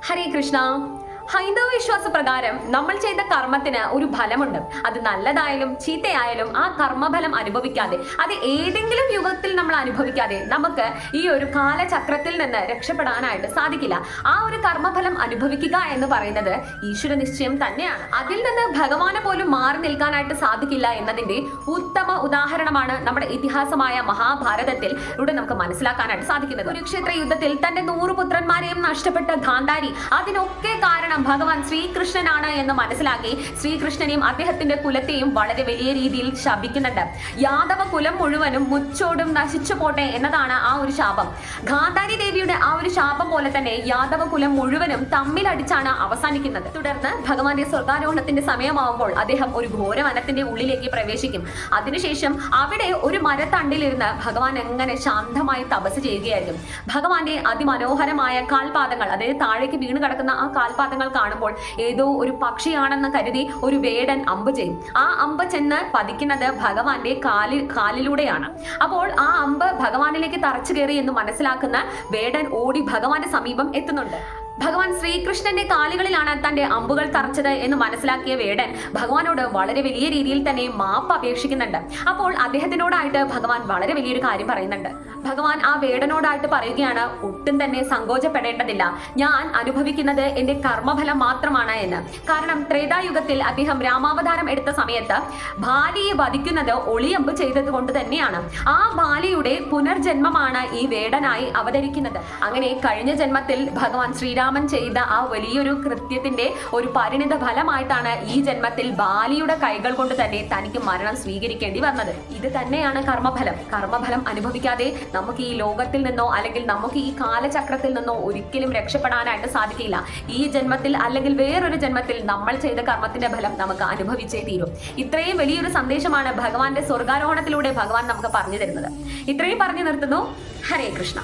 ഹരേ കൃഷ്ണ. ഹൈന്ദവ വിശ്വാസ പ്രകാരം നമ്മൾ ചെയ്ത കർമ്മത്തിന് ഒരു ഫലമുണ്ട്. അത് നല്ലതായാലും ചീത്തയായാലും ആ കർമ്മഫലം അനുഭവിക്കാതെ, അത് ഏതെങ്കിലും യുഗത്തിൽ നമ്മൾ അനുഭവിക്കാതെ നമുക്ക് ഈ ഒരു കാലചക്രത്തിൽ നിന്ന് രക്ഷപ്പെടാനായിട്ട് സാധിക്കില്ല. ആ ഒരു കർമ്മഫലം അനുഭവിക്കുക എന്ന് പറയുന്നത് ഈശ്വര നിശ്ചയം തന്നെയാണ്. അതിൽ നിന്ന് ഭഗവാനെ പോലും മാറി നിൽക്കാനായിട്ട് സാധിക്കില്ല എന്നതിന്റെ ഉത്തമ ഉദാഹരണമാണ് നമ്മുടെ ഇതിഹാസമായ മഹാഭാരതത്തിൽ ഇവിടെ നമുക്ക് മനസ്സിലാക്കാനായിട്ട് സാധിക്കുന്നത്. കുരുക്ഷേത്ര യുദ്ധത്തിൽ തന്റെ 100 പുത്രന്മാരെയും നഷ്ടപ്പെട്ട ഗാന്ധാരി, അതിനൊക്കെ കാരണം ഭഗവാൻ ശ്രീകൃഷ്ണനാണ് എന്ന് മനസ്സിലാക്കി ശ്രീകൃഷ്ണനെയും അദ്ദേഹത്തിന്റെ കുലത്തെയും വളരെ വലിയ രീതിയിൽ ശപിക്കുന്നുണ്ട്. യാദവ കുലം മുഴുവനും മുച്ചോടും നശിച്ചു പോട്ടെ എന്നതാണ് ആ ഒരു ശാപം. ഗാന്ധാരി ദേവിയുടെ ആ ഒരു ശാപം പോലെ തന്നെ യാദവ കുലം മുഴുവനും തമ്മിലടിച്ചാണ് അവസാനിക്കുന്നത്. തുടർന്ന് ഭഗവാന്റെ സ്വർഗാരോഹണത്തിന്റെ സമയമാവുമ്പോൾ അദ്ദേഹം ഒരു ഘോരവനത്തിന്റെ ഉള്ളിലേക്ക് പ്രവേശിക്കും. അതിനുശേഷം അവിടെ ഒരു മരത്തണ്ടിലിരുന്ന് ഭഗവാൻ എങ്ങനെ ശാന്തമായി തപസ് ചെയ്യുകയായിരിക്കും. ഭഗവാന്റെ അതിമനോഹരമായ കാൽപാദങ്ങൾ, അതായത് താഴേക്ക് വീണ് കിടക്കുന്ന ആ കാൽപാദങ്ങൾ കാണുമ്പോൾ ഏതോ ഒരു പക്ഷിയാണെന്ന് കരുതി ഒരു വേടൻ അമ്പ് ചെയ്യും. ആ അമ്പ് ചെന്ന് പതിക്കുന്നത് ഭഗവാന്റെ കാലിലൂടെയാണ്. അപ്പോൾ ആ അമ്പ് ഭഗവാനിലേക്ക് തറച്ചു കയറി എന്ന് മനസ്സിലാക്കുന്ന വേടൻ ഓടി ഭഗവാന്റെ സമീപം എത്തുന്നുണ്ട്. ഭഗവാൻ ശ്രീകൃഷ്ണന്റെ കാലുകളിലാണ് തന്റെ അമ്പുകൾ തറച്ചത് എന്ന് മനസ്സിലാക്കിയ വേടൻ ഭഗവാനോട് വളരെ വലിയ രീതിയിൽ തന്നെ മാപ്പ് അപേക്ഷിക്കുന്നുണ്ട്. അപ്പോൾ അദ്ദേഹത്തിനോടായിട്ട് ഭഗവാൻ വളരെ വലിയൊരു കാര്യം പറയുന്നുണ്ട്. ഭഗവാൻ ആ വേടനോടായിട്ട് പറയുകയാണ്, ഒട്ടും തന്നെ സങ്കോചപ്പെടേണ്ടതില്ല, ഞാൻ അനുഭവിക്കുന്നത് എന്റെ കർമ്മഫലം മാത്രമാണ് എന്ന്. കാരണം ത്രേതായുഗത്തിൽ അദ്ദേഹം രാമാവതാരം എടുത്ത സമയത്ത് ബാലിയെ വധിക്കുന്നത് ഒളിയമ്പ് ചെയ്തത് കൊണ്ട് തന്നെയാണ്. ആ ബാലിയുടെ പുനർജന്മമാണ് ഈ വേടനായി അവതരിക്കുന്നത്. അങ്ങനെ കഴിഞ്ഞ ജന്മത്തിൽ ഭഗവാൻ ശ്രീരാമൻ ചെയ്ത ആ വലിയൊരു കൃത്യത്തിന്റെ ഒരു പരിണിത ഫലമായിട്ടാണ് ഈ ജന്മത്തിൽ ബാലിയുടെ കൈകൾ കൊണ്ട് തന്നെ തനിക്ക് മരണം സ്വീകരിക്കേണ്ടി വന്നത്. ഇത് തന്നെയാണ് കർമ്മഫലം. കർമ്മഫലം അനുഭവിക്കാതെ നമുക്ക് ഈ ലോകത്തിൽ നിന്നോ അല്ലെങ്കിൽ നമുക്ക് ഈ കാലചക്രത്തിൽ നിന്നോ ഒരിക്കലും രക്ഷപ്പെടാനായിട്ട് സാധിക്കില്ല. ഈ ജന്മത്തിൽ അല്ലെങ്കിൽ വേറൊരു ജന്മത്തിൽ നമ്മൾ ചെയ്ത കർമ്മത്തിന്റെ ഫലം നമുക്ക് അനുഭവിച്ചേ തീരും. ഇത്രയും വലിയൊരു സന്ദേശമാണ് ഭഗവാന്റെ സ്വർഗാരോഹണത്തിലൂടെ ഭഗവാൻ നമുക്ക് പറഞ്ഞു തരുന്നത്. ഇത്രയും പറഞ്ഞു നിർത്തുന്നു. ഹരേ കൃഷ്ണ.